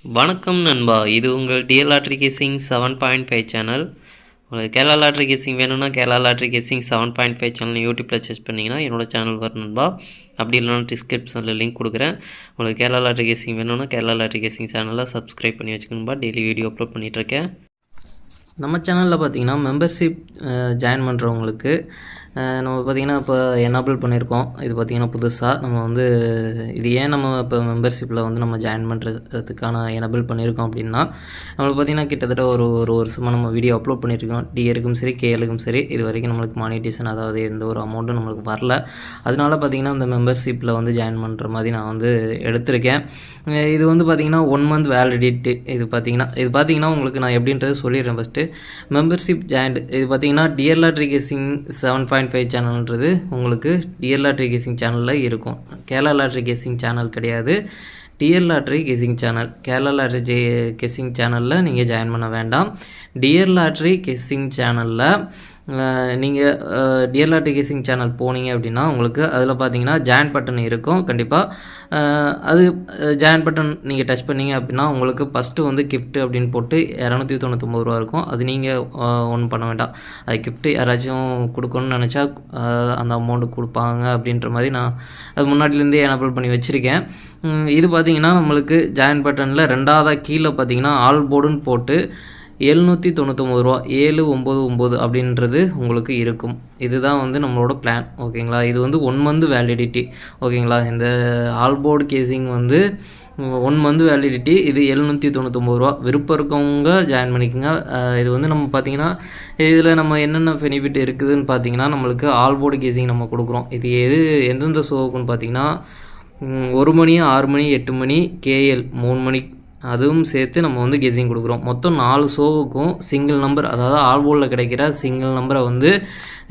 வணக்கம் நண்பா, இது உங்கள் டிஎல் லாட்ரி கேசிங் 7.5 சேனல். உங்களுக்கு கேரளா லாட்ரி கேசிங் வேணும்னா கேரளா லாட்ரி கேசிங் 7.5 சேனல் யூடியூப்பில் சர்ச் பண்ணிங்கன்னா என்னோடய சேனல் வரும் நண்பா. அப்படி இல்லைனா டிஸ்கிரிப்ஷனில் லிங்க் கொடுக்குறேன். உங்களுக்கு கேரளா லாட்ரி கேசிங் வேணும்னா கேரளா லாட்ரி கேசிங் சேனலில் சப்ஸ்கிரைப் பண்ணி வச்சுக்கணும்பா. டெய்லி வீடியோ அப்லோட் பண்ணிகிட்ருக்கேன். நம்ம சேனலில் பார்த்திங்கன்னா மெம்பர்ஷிப் ஜாயின் பண்ணுறவங்களுக்கு நம்ம பார்த்திங்கன்னா இப்போ எனேபிள் பண்ணியிருக்கோம். இது பார்த்திங்கன்னா புதுசாக நம்ம வந்து இது ஏன் நம்ம இப்போ மெம்பர்ஷிப்பில் வந்து நம்ம ஜாயின் பண்ணுறதுக்கான எனேபிள் பண்ணியிருக்கோம் அப்படின்னா, நம்மளுக்கு பார்த்திங்கன்னா கிட்டத்தட்ட ஒரு வருஷமாக நம்ம வீடியோ அப்லோட் பண்ணியிருக்கோம். டிஆருக்கும் சரி கேஎலுக்கும் சரி இது வரைக்கும் நம்மளுக்கு மானிட்டேஷன், அதாவது எந்த ஒரு அமௌண்ட்டும் நம்மளுக்கு வரல. அதனால பார்த்திங்கன்னா இந்த மெம்பர்ஷிப்பில் வந்து ஜாயின் பண்ணுற மாதிரி நான் வந்து எடுத்திருக்கேன். இது வந்து பார்த்திங்கன்னா 1 மந்த் வேலிடிட்டி. இது பார்த்திங்கன்னா உங்களுக்கு நான் எப்படின்றது சொல்லிடுறேன். ஃபஸ்ட்டு மெம்பர்ஷிப் ஜாயின்ட் இது பார்த்திங்கன்னா டிஎல் லாட்ரி கேசிங் 7.5 சேனல்ன்றது உங்களுக்கு டிஎல் லாட்ரி கேசிங் சேனலில் இருக்கும். கேரளா லாட்ரி கேசிங் சேனல் கிடையாது, டிஎல் லாட்ரி கேசிங் சேனல். கேரளா லாட்ரி கேசிங் சேனலில் நீங்கள் ஜாயின் பண்ண வேண்டாம். டிஎல் லாட்ரி கேசிங் சேனலில் நீங்கள் டிஎல் லாட்ரி கேசிங் சேனல் போனீங்க அப்படின்னா உங்களுக்கு அதில் பார்த்தீங்கன்னா ஜாயின் பட்டன் இருக்கும். கண்டிப்பாக அது ஜாயின் பட்டன் நீங்கள் டச் பண்ணிங்க அப்படின்னா உங்களுக்கு ஃபஸ்ட்டு வந்து கிஃப்ட்டு அப்படின்னு போட்டு 299 ரூபா இருக்கும். அது நீங்கள் ஒன்றும் பண்ண வேண்டாம். அது கிஃப்ட்டு யாராச்சும் கொடுக்கணும்னு நினச்சா அந்த அமௌண்ட்டு கொடுப்பாங்க அப்படின்ற மாதிரி நான் அது முன்னாடிலேருந்தே எனேபிள் பண்ணி வச்சுருக்கேன். இது பார்த்திங்கன்னா நம்மளுக்கு ஜாயின் பட்டனில் ரெண்டாவதாக கீழே பார்த்திங்கன்னா ஆல் போர்டுன்னு போட்டு 799 ரூபா 799 அப்படின்றது உங்களுக்கு இருக்கும். இதுதான் வந்து நம்மளோட பிளான். ஓகேங்களா, இது வந்து 1 மந்த் வேலிடிட்டி. ஓகேங்களா, இந்த ஆல் போர்டு கேசிங் வந்து 1 மந்த் வேலிடிட்டி. இது 799 ரூபா. விருப்பம் இருக்கவங்க ஜாயின் பண்ணிக்கோங்க. இது வந்து நம்ம பார்த்திங்கன்னா இதில் நம்ம என்னென்ன பெனிஃபிட் இருக்குதுன்னு பார்த்திங்கன்னா, நம்மளுக்கு ஆல் போர்டு கேசிங் நம்ம கொடுக்குறோம். இது எந்தெந்த ஷோவுக்குன்னு பார்த்திங்கன்னா 1 மணி, 6 மணி, 8 மணி, கேஎல் 3 மணி அதுவும் சேர்த்து நம்ம வந்து கெஸ்ஸிங் கொடுக்குறோம். மொத்தம் 4 ஷோவுக்கும் சிங்கிள் நம்பர், அதாவது ஆல் போர்டில் கிடைக்கிற சிங்கிள் நம்பரை வந்து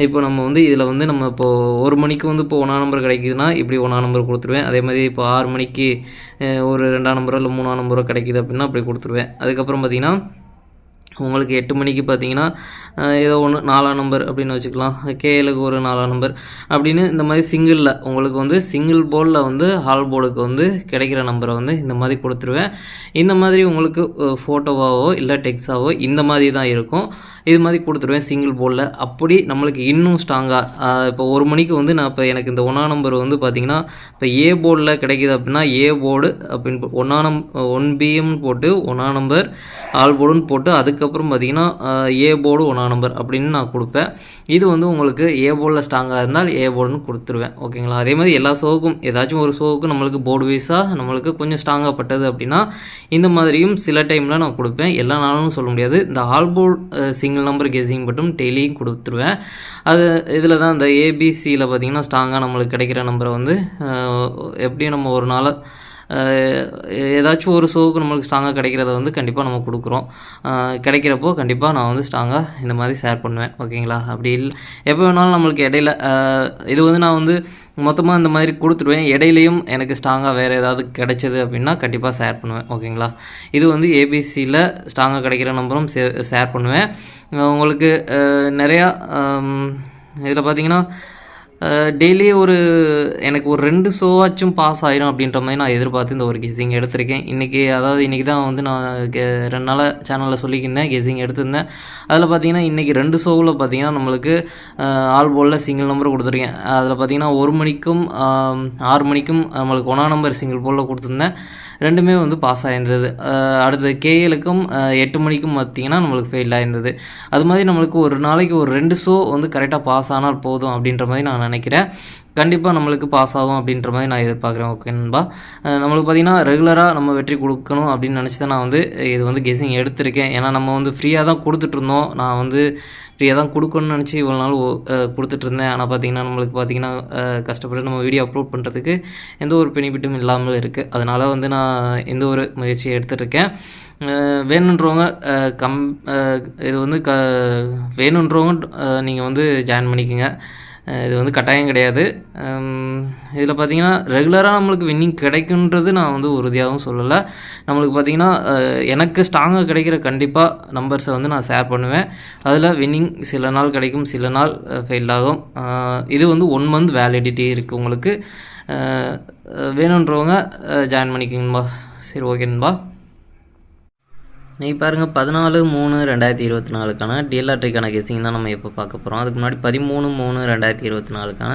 இப்போ நம்ம வந்து இதில் வந்து நம்ம இப்போது 1 மணிக்கு வந்து இப்போ 1ஆம் நம்பர் கிடைக்குதுன்னா இப்படி 1ஆம் நம்பர் கொடுத்துருவேன். அதே மாதிரி இப்போ 6 மணிக்கு ஒரு 2ஆம் நம்பரோ இல்லை 3ஆம் நம்பரோ கிடைக்கிது அப்படின்னா அப்படி கொடுத்துருவேன். அதுக்கப்புறம் பார்த்திங்கன்னா உங்களுக்கு 8 மணிக்கு பார்த்தீங்கன்னா ஏதோ ஒன்று 4ஆம் நம்பர் அப்படின்னு வச்சுக்கலாம். கேஎலுக்கு ஒரு 4ஆம் நம்பர் அப்படின்னு இந்த மாதிரி சிங்கிளில் உங்களுக்கு வந்து சிங்கிள் போர்டில் வந்து ஹால் போர்டுக்கு வந்து கிடைக்கிற நம்பரை வந்து இந்த மாதிரி கொடுத்துருவேன். இந்த மாதிரி உங்களுக்கு ஃபோட்டோவாவோ இல்லை டெக்ஸ்டாவோ இந்த மாதிரி தான் இருக்கும். இது மாதிரி கொடுத்துருவேன் சிங்கிள் போர்டில். அப்படி நம்மளுக்கு இன்னும் ஸ்ட்ராங்காக இப்போ 1 மணிக்கு வந்து நான் இப்போ எனக்கு இந்த 1ஆம் நம்பர் வந்து பார்த்திங்கன்னா இப்போ ஏ போர்டில் கிடைக்கிது அப்படின்னா ஏ போர்டு அப்படின்னு 1 பிஎம்னு போட்டு 1ஆம் நம்பர் ஆல் போர்டுன்னு போட்டு அதுக்கப்புறம் பார்த்திங்கன்னா ஏ போர்டு 1ஆம் நம்பர் அப்படின்னு நான் கொடுப்பேன். இது வந்து உங்களுக்கு ஏ போர்டில் ஸ்ட்ராங்காக இருந்தால் ஏ போர்டுன்னு கொடுத்துருவேன். ஓகேங்களா, அதே மாதிரி எல்லா ஷோவுக்கும் ஏதாச்சும் ஒரு ஷோவுக்கு நம்மளுக்கு போர்டு வைஸாக நம்மளுக்கு கொஞ்சம் ஸ்ட்ராங்காக பட்டது அப்படின்னா இந்த மாதிரியும் சில டைமில் நான் கொடுப்பேன். எல்லா நாளும் சொல்ல முடியாது. இந்த all board single number guessing மட்டும் டெய்லியும் கொடுத்துருவேன். அது இதில் தான் இந்த ஏபிசியில் பார்த்திங்கன்னா ஸ்ட்ராங்காக நம்மளுக்கு கிடைக்கிற நம்பரை வந்து எப்படியும் நம்ம ஒரு நாள் ஏதாச்சும் ஒரு ஷோவுக்கு நம்மளுக்கு ஸ்ட்ராங்காக கிடைக்கிறத வந்து கண்டிப்பாக நம்ம கொடுக்குறோம். கிடைக்கிறப்போ கண்டிப்பாக நான் வந்து ஸ்ட்ராங்காக இந்த மாதிரி ஷேர் பண்ணுவேன். ஓகேங்களா, அப்படி இல்லை எப்போ வேணாலும் நம்மளுக்கு இடையில இது வந்து நான் வந்து மொத்தமாக இந்த மாதிரி கொடுத்துருவேன். இடையிலையும் எனக்கு ஸ்ட்ராங்காக வேறு ஏதாவது கிடைச்சது அப்படின்னா கண்டிப்பாக ஷேர் பண்ணுவேன். ஓகேங்களா, இது வந்து ஏபிசியில் ஸ்ட்ராங்காக கிடைக்கிற நம்பரும் ஷேர் பண்ணுவேன். உங்களுக்கு நிறையா இதில் பார்த்திங்கன்னா டெய்லி எனக்கு ஒரு 2 ஷோவாச்சும் பாஸ் ஆயிரும் அப்படின்ற மாதிரி நான் எதிர்பார்த்து இந்த ஒரு கெஸ்ஸிங் எடுத்திருக்கேன். இன்றைக்கி தான் வந்து நான் 2 நாளாக சேனலில் சொல்லியிருந்தேன் கெஸ்ஸிங் எடுத்திருந்தேன். அதில் பார்த்திங்கன்னா இன்றைக்கி 2 ஷோவில் பார்த்திங்கன்னா நம்மளுக்கு ஆல் போர்டில் சிங்கிள் நம்பர் கொடுத்துருக்கேன். அதில் பார்த்திங்கன்னா 1 மணிக்கும் 6 மணிக்கும் நம்மளுக்கு 1ஆம் நம்பர் சிங்கிள் போர்டில் கொடுத்துருந்தேன். 2மே வந்து பாஸ் ஆகிருந்தது. அடுத்தது கேஎலுக்கும் 8 மணிக்கும் பார்த்திங்கன்னா நம்மளுக்கு ஃபெயில் ஆகிருந்தது. அது மாதிரி நம்மளுக்கு ஒரு நாளைக்கு ஒரு 2 ஷோ வந்து கரெக்டாக பாஸ் ஆனால் போதும் அப்படின்ற மாதிரி நான் நினைக்கிறேன். கண்டிப்பாக நம்மளுக்கு பாஸ் ஆகும் அப்படின்ற மாதிரி நான் எதிர்பார்க்குறேன். ஓகே நண்பா, நம்மளுக்கு பார்த்திங்கன்னா ரெகுலராக நம்ம வெற்றி கொடுக்கணும் அப்படின்னு நினச்சி தான் நான் வந்து இது வந்து கெஸ்ஸிங் எடுத்திருக்கேன். ஏன்னா நம்ம வந்து ஃப்ரீயாக தான் கொடுத்துட்ருந்தோம். நான் வந்து ஃப்ரீயாக தான் கொடுக்கணும்னு நினச்சி இவ்வளோ நாள் கொடுத்துட்ருந்தேன். ஆனால் பார்த்திங்கன்னா நம்மளுக்கு பார்த்திங்கன்னா கஷ்டப்பட்டு நம்ம வீடியோ அப்லோட் பண்ணுறதுக்கு எந்த ஒரு பெனிஃபிட்டும் இல்லாமல் இருக்குது. அதனால் வந்து நான் எந்த ஒரு முயற்சியை எடுத்துகிட்ருக்கேன். வேணுன்றவங்க இது வந்து வேணுன்றவங்க நீங்கள் வந்து ஜாயின் பண்ணிக்கோங்க. இது வந்து கட்டாயம் கிடையாது. இதில் பார்த்திங்கன்னா ரெகுலராக நம்மளுக்கு வின்னிங் கிடைக்குன்றது நான் வந்து உறுதியாகவும் சொல்லலை. நம்மளுக்கு பார்த்திங்கன்னா எனக்கு ஸ்ட்ராங்காக கிடைக்கிற கண்டிப்பாக நம்பர்ஸை வந்து நான் ஷேர் பண்ணுவேன். அதில் வின்னிங் சில நாள் கிடைக்கும், சில நாள் ஃபெயில் ஆகும். இது வந்து 1 மந்த் வேலிடிட்டி இருக்குது உங்களுக்கு. வேணுன்றவங்க ஜாயின் பண்ணிக்கோங்கன்பா. சரி, ஓகேன்பா. நீ பாருங்கள் 14/3/2024க்கான டிஎல்ஆர்டிக்கான கெஸிங் தான் நம்ம இப்போ பார்க்க போகிறோம். அதுக்கு முன்னாடி 13/3/2024க்கான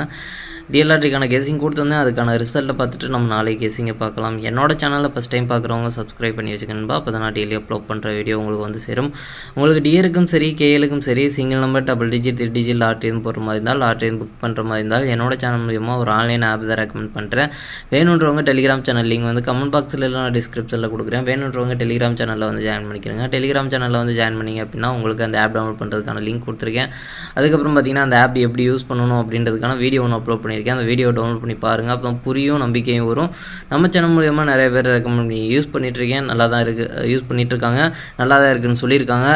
டிஎல்ஆர்டிக்கான கெஸிங் கொடுத்துருந்தேன். அதுக்கான ரிசல்ட்டை பார்த்துட்டு நம்ம நாளைக்கு கெஸிங்கை பார்க்கலாம். என்னோட சேனலில் ஃபஸ்ட் டைம் பார்க்குறவங்க சப்ஸ்கிரைப் பண்ணி வச்சுக்கணும்பா. அப்போ தான் நான் டெய்லி அப்லோட் பண்ணுற வீடியோ உங்களுக்கு வந்து சேரும். உங்களுக்கு டிஆருக்கும் சரி கேஎலுக்கும் சரி சிங்கிள் நம்பர் டபுள் டிஜிட் 3 டிஜிட் லாட்ரின்னு போடுற மாதிரி இருந்தால் லாட்ரின்னு புக் பண்ணுற மாதிரி இருந்தால் என்னோட சேனல் மூலியமாக ஒரு ஆன்லைன் ஆப் தான் ரெக்கமெண்ட் பண்ணுறேன். வேணுன்றவங்க டெலிகிராம் சேனல் லிங்க் வந்து கமெண்ட் பாக்ஸில் நான் டிஸ்கிரிப்ஷனில் கொடுக்குறேன். வேணுன்றவங்க டெலிகிராம் சேனலில் வந்து ஜாயின் பண்ணிக்கிறேங்க. டெலிகிராம் சேனலில் வந்து ஜாயின் பண்ணிங்க அப்படின்னா உங்களுக்கு அந்த ஆப் டவுன்லோட் பண்ணுறதுக்கான லிங்க் கொடுத்துருக்கேன். அதுக்கப்புறம் பார்த்தீங்கன்னா அந்த ஆப் எப்படி யூஸ் பண்ணணும் அப்படின்றதுக்கான வீடியோ ஒன்று அப்லோட் பண்ணியிருக்கேன். அந்த வீடியோ டவுன்லோட் பண்ணி பாருங்கள். அப்போ புரியும், நம்பிக்கையும் வரும். நம்ம சேனல் மூலியமாக நிறைய பேர் ரெக்கமெண்ட் பண்ணி யூஸ் பண்ணிகிட்ருக்கேன். நல்லா தான் இருக்குது, யூஸ் பண்ணிகிட்ருக்காங்க, நல்லா தான் இருக்குதுன்னு சொல்லியிருக்காங்க.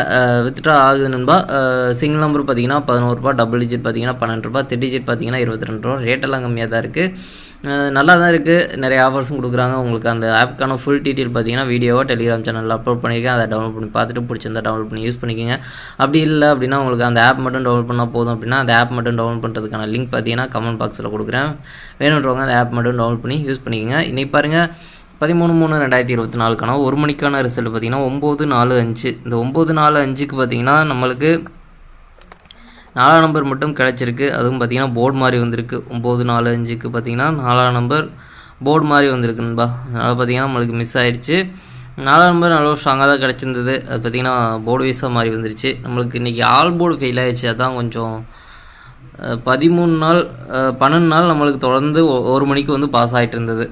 வித்ட்ரா ஆகுது நண்பா. சிங்கிள் நம்பர் பார்த்தீங்கன்னா 11 ரூபா, டபுள் டிஜிட் பார்த்தீங்கன்னா 12 ரூபா, 3 டிஜிட் பார்த்தீங்கன்னா 22 ரூபா. ரேட்டெல்லாம் கம்மியாக தான் இருக்குது, நல்லா தான் இருக்குது. நிறைய ஆஃபர்ஸும் கொடுக்குறாங்க. உங்களுக்கு அந்த ஆப்புக்கான ஃபுல் டீட்டெயில் பார்த்தீங்கன்னா வீடியோவை டெலிகிராம் சேனலில் அப்லோட் பண்ணியிருக்கேன். அதை டவுன்லோட் பண்ணி பார்த்துட்டு பிடிச்சிருந்தா டவுன்லோட் பண்ணி யூஸ் பண்ணிக்கோங்க. அப்படி இல்லை அப்படின்னா உங்களுக்கு அந்த ஆப் மட்டும் டவுன்லோட் பண்ணால் போதும் அப்படின்னா அந்த ஆப் மட்டும் டவுன்லோட் பண்ணுறதுக்கான லிங்க் பார்த்தீங்கன்னா கமெண்ட் பாக்ஸில் கொடுக்குறேன். வேணுன்றவங்க அந்த ஆப் மட்டும் டவுன்லோட் பண்ணி யூஸ் பண்ணிக்கோங்க. இன்றைக்கி பாருங்கள் 13/3/2024க்கான 1 மணிக்கான ரிசல்ட் பார்த்தீங்கன்னா 9/4/5. இந்த 9/4/5க்கு பார்த்தீங்கன்னா நம்மளுக்கு 4 நம்பர் மட்டும் கிடச்சிருக்கு. அதுவும் பார்த்திங்கன்னா போர்டு மாதிரி வந்திருக்கு. 9/4/5க்கு பார்த்திங்கன்னா 4 நம்பர் போர்டு மாதிரி வந்திருக்குன்பா. அதனால் பார்த்திங்கன்னா நம்மளுக்கு மிஸ் ஆகிடுச்சு. 4 நம்பர் நல்லா ஸ்ட்ராங்காக தான் கிடச்சிருந்தது. அது பார்த்திங்கன்னா போர்டு வைஸாக மாதிரி வந்துருச்சு. நம்மளுக்கு இன்றைக்கி ஆல் போர்டு ஃபெயில் ஆகிடுச்சு. அதான் கொஞ்சம் 12 நாள் நம்மளுக்கு தொடர்ந்து 1 மணிக்கு வந்து பாஸ் ஆகிட்டு இருந்தது.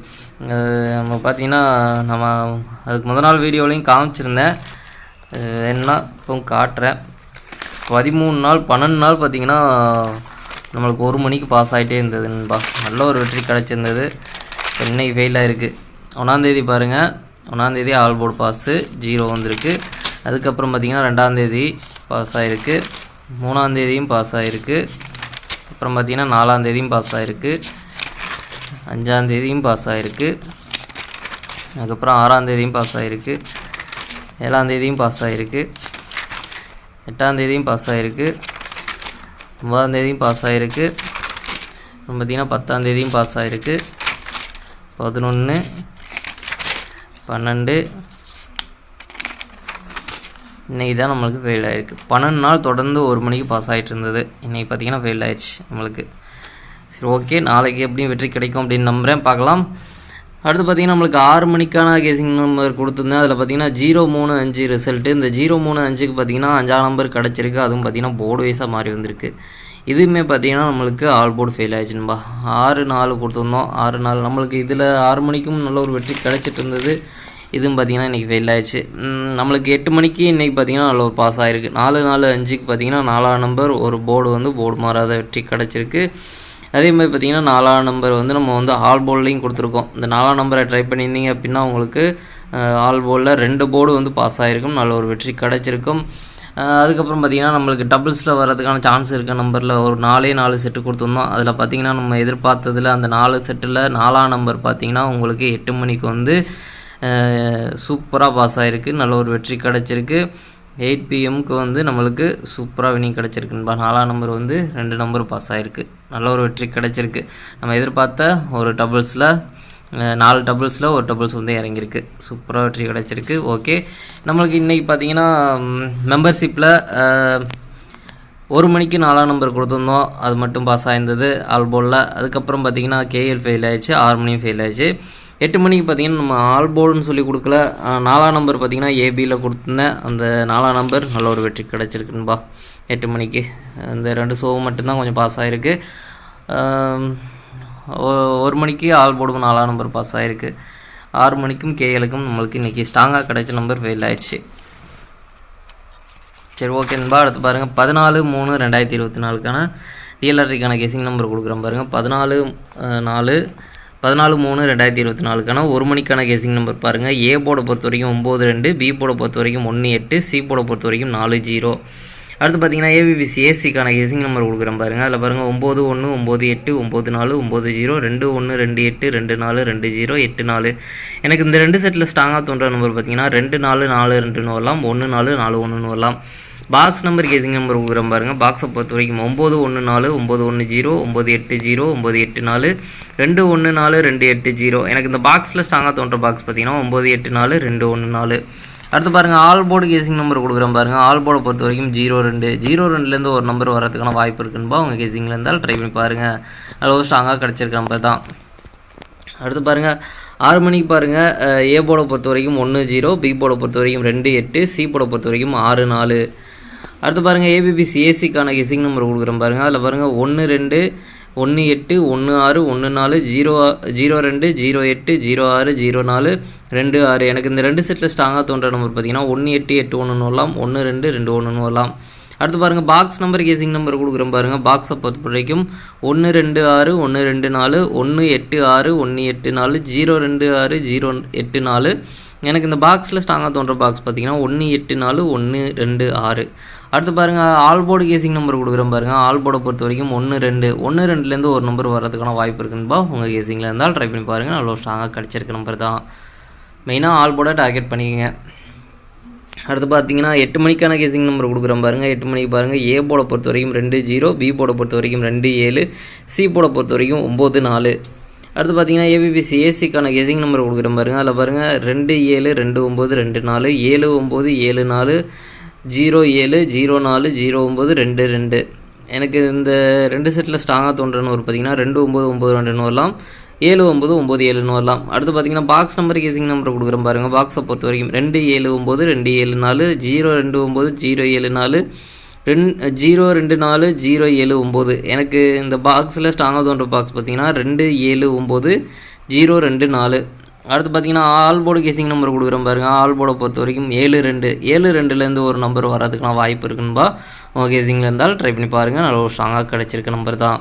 நம்ம பார்த்திங்கன்னா நம்ம அதுக்கு முதல் நாள் வீடியோலையும் காமிச்சிருந்தேன். என்ன இப்போ காட்டுறேன். 13 நாள் 12 நாள் பார்த்திங்கன்னா நம்மளுக்கு 1 மணிக்கு பாஸ் ஆகிட்டே இருந்ததுன்பா. நல்ல ஒரு வெற்றி கிடச்சிருந்தது. இன்றைக்கி ஃபெயிலாக இருக்குது. 1ஆந்தேதி பாருங்கள், 1ஆந்தேதி ஆல் போர்டு பாஸு 0 வந்திருக்கு. அதுக்கப்புறம் பார்த்திங்கன்னா 2ஆந்தேதி பாஸ் ஆகிருக்கு, 3ஆந்தேதியும் பாஸ் ஆகிருக்கு. அப்புறம் பார்த்திங்கன்னா 4ஆந்தேதியும் பாஸ் ஆகிருக்கு, 5ஆந்தேதியும் பாஸ் ஆகிருக்கு. அதுக்கப்புறம் 6ஆந்தேதியும் பாஸ் ஆகிருக்கு, 7ஆந்தேதியும் பாஸ் ஆகிருக்கு, 8ஆந்தேதியும் பாஸ் ஆகிருக்கு, 9ஆந்தேதியும் பாஸ் ஆகிருக்கு. அப்புறம் பார்த்திங்கன்னா 10ஆந்தேதியும் பாஸ் ஆகிருக்கு, 11, 12. இன்றைக்கி தான் நம்மளுக்கு ஃபெயில் ஆகிருக்கு. 12 நாள் தொடர்ந்து 1 மணிக்கு பாஸ் ஆகிட்டு இருந்தது. இன்றைக்கி பார்த்திங்கன்னா ஃபெயில் ஆகிடுச்சு நம்மளுக்கு. சரி, ஓகே, நாளைக்கு எப்படியும் வெற்றி கிடைக்கும் அப்படின்னு நம்புகிறேன். பார்க்கலாம். அடுத்து பார்த்திங்கன்னா நம்மளுக்கு 6 மணிக்கான கேசிங் நம்பர் கொடுத்துருந்தேன். அதில் பார்த்திங்கன்னா 0-3-5 ரிசல்ட்டு. இந்த 0-3-5க்கு பார்த்திங்கன்னா 5ஆம் நம்பர் கிடச்சிருக்கு. அதுவும் பார்த்திங்கன்னா போர்டு வைஸாக மாறி வந்திருக்கு. இதுவுமே பார்த்திங்கன்னா நம்மளுக்கு ஆல் போர்டு ஃபெயில் ஆகிடுச்சுன்பா. 6-4 கொடுத்துருந்தோம். 6-4 நம்மளுக்கு இதில் 6 மணிக்கும் நல்ல ஒரு வெற்றி கிடச்சிட்டு இருந்தது. இதுவும் பார்த்திங்கன்னா இன்றைக்கி ஃபெயில் ஆகிடுச்சு. நம்மளுக்கு 8 மணிக்கு இன்றைக்கி பார்த்திங்கன்னா நல்ல ஒரு பாஸ் ஆகிருக்கு. 4-4-5க்கு பார்த்திங்கன்னா 4ஆம் நம்பர் ஒரு போர்டு வந்து போர்டு மாறாத வெற்றி கிடச்சிருக்கு. அதே மாதிரி பார்த்திங்கன்னா 4ஆம் நம்பர் வந்து நம்ம வந்து ஆல் போர்ட்லேயும் கொடுத்துருக்கோம். இந்த 4ஆம் நம்பரை ட்ரை பண்ணியிருந்தீங்க அப்படின்னா உங்களுக்கு ஆல் போர்டில் 2 போர்டு வந்து பாஸ் ஆகிருக்கும். நல்ல ஒரு வெற்றி கிடச்சிருக்கும். அதுக்கப்புறம் பார்த்திங்கன்னா நம்மளுக்கு டபுள்ஸில் வர்றதுக்கான சான்ஸ் இருக்க நம்பரில் ஒரு 4 செட்டு கொடுத்துருந்தோம். அதில் பார்த்திங்கன்னா நம்ம எதிர்பார்த்ததில் அந்த 4 செட்டில் 4ஆம் நம்பர் பார்த்திங்கன்னா உங்களுக்கு 8 மணிக்கு வந்து சூப்பராக பாஸ் ஆகிருக்கு. நல்ல ஒரு வெற்றி கிடச்சிருக்கு. 8 PM வந்து நம்மளுக்கு சூப்பராக வினிங் கிடச்சிருக்குன்பா. 4ஆம் நம்பர் வந்து 2 நம்பர் பாஸ் ஆகிருக்கு. நல்ல ஒரு வெற்றி கிடச்சிருக்கு. நம்ம எதிர்பார்த்த ஒரு டபுள்ஸில் 4 டபுள்ஸில் ஒரு டபுள்ஸ் வந்து இறங்கியிருக்கு. சூப்பராக வெற்றி கிடச்சிருக்கு. ஓகே, நம்மளுக்கு இன்றைக்கி பார்த்திங்கன்னா மெம்பர்ஷிப்பில் 1 மணிக்கு 4ஆம் நம்பர் கொடுத்துருந்தோம். அது மட்டும் பாஸ் ஆகிருந்தது ஆல் போர்டில். அதுக்கப்புறம் பார்த்திங்கன்னா கேஎல் ஃபெயில் ஆகிடுச்சு, 6 மணியும் ஃபெயில் ஆகிடுச்சு. 8 மணிக்கு பார்த்திங்கன்னா நம்ம ஆல் போர்டுன்னு சொல்லி கொடுக்கல. 4ஆம் நம்பர் பார்த்திங்கன்னா ஏபியில் கொடுத்துருந்தேன். அந்த 4ஆம் நம்பர் நல்ல ஒரு வெற்றி கிடச்சிருக்குன்பா. 8 மணிக்கு இந்த 2 ஷோ மட்டும்தான் கொஞ்சம் பாஸ் ஆகிருக்கு. 1 மணிக்கு ஆல் போர்டு 4ஆம் நம்பர் பாஸ் ஆகிருக்கு. 6 மணிக்கும் கேஎலுக்கும் நம்மளுக்கு இன்றைக்கி ஸ்ட்ராங்காக கிடைச்ச நம்பர் ஃபெயில் ஆகிடுச்சு. சரி, ஓகேன்பா. அடுத்து பாருங்கள் 14/3/2024க்கான டிஎல்ஆர்டிக்கான கெஸிங் நம்பர் கொடுக்குறேன் பாருங்கள். 14/3/2024க்கான 1 மணிக்கான கெஸிங் நம்பர் பாருங்கள். ஏ போர்டை பொறுத்த வரைக்கும் 9-2, பி போர்டை பொறுத்த வரைக்கும் 1-8, சி போர்டை பொறுத்த வரைக்கும் 4-0. அடுத்து பார்த்திங்கன்னா ஏபிபிசி ஏசிக்கான கெஸிங் நம்பர் கொடுக்குறேன் பாருங்கள். அதில் பாருங்கள் 9-1, 9-8, 9-4, 9-0, 2-1, 2-8, 2-4, 2-0, 8-4. எனக்கு இந்த 2 செட்டில் ஸ்ட்ராங்காக தோன்ற நம்பர் பார்த்திங்கன்னா 2-4, 4-2ன்னு வரலாம், 1-4, 4-1ன்னு வரலாம். பாக்ஸ் நம்பர் கேசிங் நம்பர் கொடுக்குறேன் பாருங்கள். பாக்ஸை பொறுத்த வரைக்கும் 914 910 980 984 214 280. எனக்கு இந்த பாக்ஸில் ஸ்ட்ராங்காக தோன்ற பாக்ஸ் பார்த்தீங்கன்னா 984 214. அடுத்து பாருங்கள் ஆல் போர்டு கேசிங் நம்பர் கொடுக்குறேன் பாருங்கள். ஆல் போர்டை பொறுத்த வரைக்கும் 02 02லேருந்து ஒரு நம்பர் வரதுக்கான வாய்ப்பு இருக்குன்பா. உங்கள் கேசிங்கில் இருந்தால் ட்ரை பண்ணி பாருங்கள். அளவு ஸ்ட்ராங்காக கிடச்சிருக்க நம்பர் தான். அடுத்து பாருங்கள் 6 மணிக்கு பாருங்கள் ஏ போர்டை பொறுத்த வரைக்கும் 10, பி போர்டை பொறுத்த வரைக்கும் 28, சி போர்டை பொறுத்த வரைக்கும் 64. அடுத்து பாருங்கள் ஏபிபிசி ஏசிக்கான கெஸிங் நம்பர் கொடுக்குறேன் பாருங்கள். அதில் பாருங்கள் 12, 18, 16, 14, 02, 08, 06, 04, 26. எனக்கு இந்த 2 செட்டில் ஸ்ட்ராங்காக தோன்ற நம்பர் பார்த்தீங்கன்னா 18, 81 வரலாம், 12, 21 வரலாம். அடுத்து பாருங்கள் பாக்ஸ் நம்பர் கேசிங் நம்பர் கொடுக்குறேன் பாருங்கள். பாக்ஸை பொறுத்த வரைக்கும் 126, 124, 186, 184, 026, 084. எனக்கு இந்த பாக்ஸில் ஸ்ட்ராங்காக தோன்ற பாக்ஸ் பார்த்தீங்கன்னா 184, 126. அடுத்து பாருங்கள் ஆல் போர்டு கேசிங் நம்பர் கொடுக்குறேன் பாருங்கள். ஆல் போர்டை பொறுத்த வரைக்கும் 12, 12லேருந்து ஒரு நம்பர் வர்றதுக்கான வாய்ப்பு இருக்குன்பா. உங்கள் கேசிங்கில் இருந்தால் ட்ரை பண்ணி பாருங்கள். அவ்வளோ ஸ்ட்ராங்காக கிடச்சிருக்க நம்பர் தான். மெயினாக ஆல் போர்டை டார்கெட் பண்ணிக்கங்க. அடுத்து பார்த்தீங்கன்னா 8 மணிக்கான கேசிங் நம்பர் கொடுக்குறேன் பாருங்கள். 8 மணிக்கு பாருங்கள் ஏ போர்டை பொறுத்த வரைக்கும் 20, பி போர்டை பொறுத்த வரைக்கும் 27, சி போர்டை பொறுத்த வரைக்கும் 94. அடுத்து பார்த்தீங்கன்னா ஏபிபிசி ஏசிக்கான கேசிங் நம்பர் கொடுக்குறேன் பாருங்கள். அதில் பாருங்கள் 27, 29, 24, 79, 74, 07, 04, 09, 22. எனக்கு இந்த 2 செட்டில் ஸ்ட்ராங்காக தோன்றன்னு ஒரு பார்த்தீங்கன்னா 2992 வரலாம், 7997 வரலாம். அடுத்து பார்த்தீங்கன்னா பாக்ஸ் நம்பர் கேசிங் நம்பர் கொடுக்குறேன் பாருங்கள். பாக்ஸை பொறுத்த வரைக்கும் 279, 274, 029, 074, 024, 079. எனக்கு இந்த பாக்ஸில் ஸ்ட்ராங்காக தோன்ற பாக்ஸ் பார்த்தீங்கன்னா 279, 024. அடுத்து பார்த்தீங்கன்னா ஆல் போர்டு கேசிங் நம்பர் கொடுக்குறேன் பாருங்கள். ஆல் போர்டை பொறுத்த வரைக்கும் 72, 72லேருந்து ஒரு நம்பர் வர்றதுக்கான வாய்ப்பு இருக்குன்பா. உங்கள் கேசிங்கில் இருந்தால் ட்ரை பண்ணி பாருங்கள். நல்ல ஒரு ஸ்ட்ராங்காக கிடச்சிருக்க நம்பர் தான்.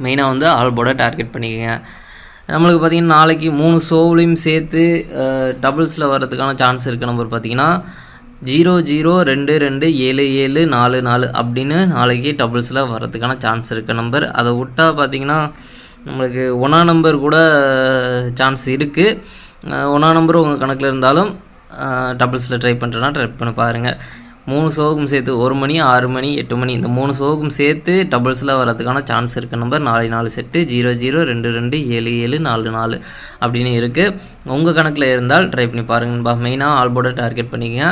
மெயினாக வந்து ஆல் போர்டை டார்கெட் பண்ணிக்கோங்க. நம்மளுக்கு பார்த்திங்கன்னா நாளைக்கு 3 ஷோவிலையும் சேர்த்து டபுள்ஸில் வர்றதுக்கான சான்ஸ் இருக்க நம்பர் பார்த்திங்கன்னா 00227744 அப்படின்னு நாளைக்கு டபுள்ஸில் வர்றதுக்கான சான்ஸ் இருக்க நம்பர். அதை விட்டால் பார்த்திங்கன்னா நம்மளுக்கு 1ஆம் நம்பர் கூட சான்ஸ் இருக்குது. 1ஆம் நம்பர் உங்கள் கணக்கில் இருந்தாலும் டபுள்ஸில் ட்ரை பண்ணுறேன்னா ட்ரை பண்ணி பாருங்கள். 3 ஷோவுக்கும் சேர்த்து 1 மணி, 6 மணி, 8 மணி இந்த 3 ஷோவுக்கும் சேர்த்து டபுள்ஸில் வரதுக்கான சான்ஸ் இருக்க நம்பர் 4 செட்டு 00227744 அப்படின்னு இருக்குது. உங்கள் கணக்கில் இருந்தால் ட்ரை பண்ணி பாருங்கன்பா. மெயினாக ஆல் போர்டை டார்கெட் பண்ணிக்கங்க.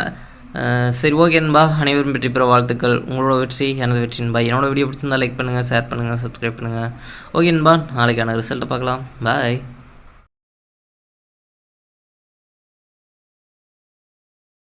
சரி ஓகேன்பா. அனைவரும் வெற்றி பெற வாழ்த்துக்கள். உங்களோட வெற்றி எனது வெற்றின்பா. என்னோட வீடியோ பிடிச்சிருந்தால் லைக் பண்ணுங்கள், ஷேர் பண்ணுங்கள், சப்ஸ்கிரைப் பண்ணுங்கள். ஓகேன்பா. நாளைக்கான ரிசல்ட்டை பார்க்கலாம். பாய்.